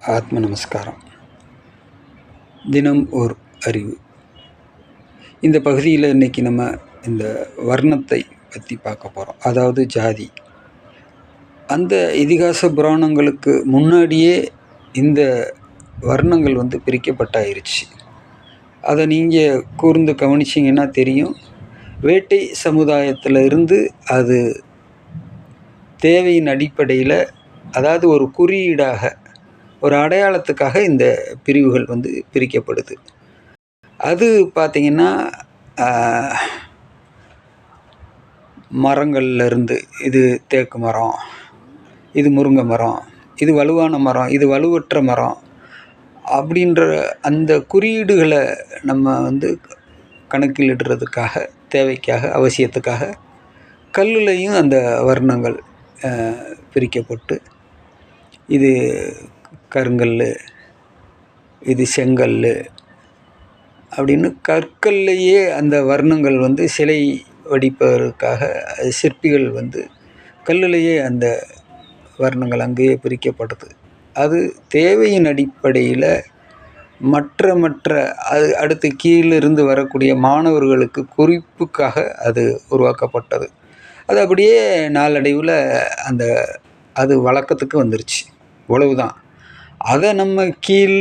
ஆத்ம நமஸ்காரம். தினம் ஓர் அறிவு. இந்த பகுதியில் இன்றைக்கி நம்ம இந்த வர்ணத்தை பற்றி பார்க்க போகிறோம். அதாவது ஜாதி. அந்த இதிகாச புராணங்களுக்கு முன்னாடியே இந்த வர்ணங்கள் பிரிக்கப்பட்டாயிருச்சு. அதை நீங்கள் கூர்ந்து கவனிச்சிங்கன்னா தெரியும். வேட்டை சமுதாயத்தில் இருந்து அது தேவையின் அடிப்படையில், அதாவது ஒரு குறியீடாக, ஒரு அடையாளத்துக்காக இந்த பிரிவுகள் பிரிக்கப்படுது. அது பார்த்திங்கன்னா மரங்கள்ல இருந்து இது தேக்கு மரம், இது முருங்கை மரம், இது வலுவான மரம், இது வலுவற்ற மரம் அப்படின்ற அந்த குறியீடுகளை நம்ம கணக்கிலிடுறதுக்காக, தேவைக்காக, அவசியத்துக்காக கல்லுலையும் அந்த வர்ணங்கள் பிரிக்கப்பட்டு, இது கருங்கல், இது செங்கல் அப்படின்னு கற்கள்லையே அந்த வர்ணங்கள் சிலை வடிப்பதற்காக சிற்பிகள் கல்லுலையே அந்த வர்ணங்கள் அங்கேயே பிரிக்கப்படுது. அது தேவையின் அடிப்படையில் மற்ற அது அடுத்து கீழிருந்து வரக்கூடிய மாணவர்களுக்கு குறிப்புக்காக அது உருவாக்கப்பட்டது. அது அப்படியே நாளடைவில் அது வழக்கத்துக்கு வந்துருச்சு. அவ்வளவுதான். அதை நம்ம கீழ்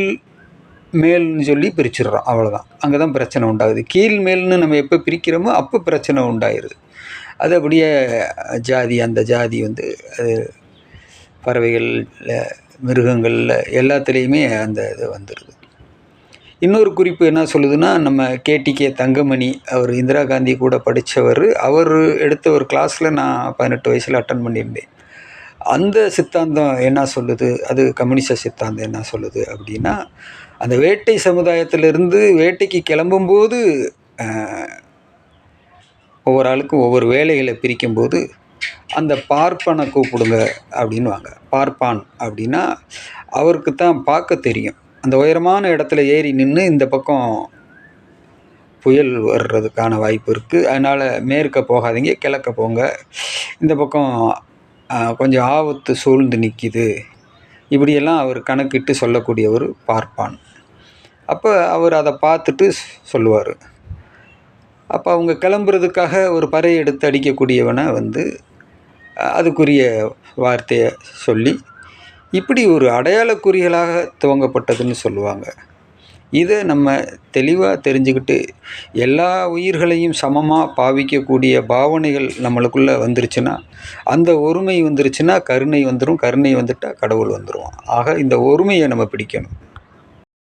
மேல்னு சொல்லி பிரிச்சிடுறோம். அவ்வளோதான். அங்கே தான் பிரச்சனை உண்டாகுது. கீழ் மேல்னு நம்ம எப்போ பிரிக்கிறோமோ அப்போ பிரச்சனை உண்டாயிருது. அது அப்படியே ஜாதி, அந்த ஜாதி அது பறவைகளில், மிருகங்களில் எல்லாத்துலேயுமே அந்த இது வந்துடுது. இன்னொரு குறிப்பு என்ன சொல்லுதுன்னா, நம்ம கேடிகே தங்கமணி, அவர் இந்திரா காந்தி கூட படித்தவர். அவர் எடுத்த ஒரு கிளாஸில் நான் 18 வயசில் அட்டன் பண்ணியிருந்தேன். அந்த சித்தாந்தம் என்ன சொல்லுது, அது கம்யூனிச சித்தாந்தம் என்ன சொல்லுது அப்படின்னா, அந்த வேட்டை சமுதாயத்திலிருந்து வேட்டைக்கு கிளம்பும்போது ஒவ்வொரு ஆளுக்கும் ஒவ்வொரு வேலைகளை பிரிக்கும்போது அந்த பார்ப்பனை கூப்பிடுங்க அப்படின்வாங்க. பார்ப்பான் அப்படின்னா அவருக்கு தான் பார்க்க தெரியும். அந்த உயரமான இடத்துல ஏறி நின்று இந்த பக்கம் புயல் வர்றதுக்கான வாய்ப்பு இருக்குது, அதனால் மேற்க போகாதீங்க, கிழக்க போங்க, இந்த பக்கம் கொஞ்சம் ஆபத்து சூழ்ந்து நிற்கிது, இப்படியெல்லாம் அவர் கணக்கிட்டு சொல்லக்கூடிய ஒரு பார்ப்பான். அப்போ அவர் அதை பார்த்துட்டு சொல்லுவார். அப்போ அவங்க கிளம்புறதுக்காக ஒரு பறை எடுத்து அடிக்கக்கூடியவனை அதுக்குரிய வார்த்தையை சொல்லி இப்படி ஒரு அடையாளக்குறிகளாக துவங்கப்பட்டதுன்னு சொல்லுவாங்க. இதை நம்ம தெளிவாக தெரிஞ்சுக்கிட்டு எல்லா உயிர்களையும் சமமாக பாவிக்கக்கூடிய பாவனைகள் நம்மளுக்குள்ளே வந்துருச்சுன்னா, அந்த ஒருமை வந்துருச்சுன்னா கருணை வந்துடும். கருணை வந்துட்டால் கடவுள் வந்துடுவான். ஆக இந்த ஒருமையை நம்ம பிடிக்கணும்.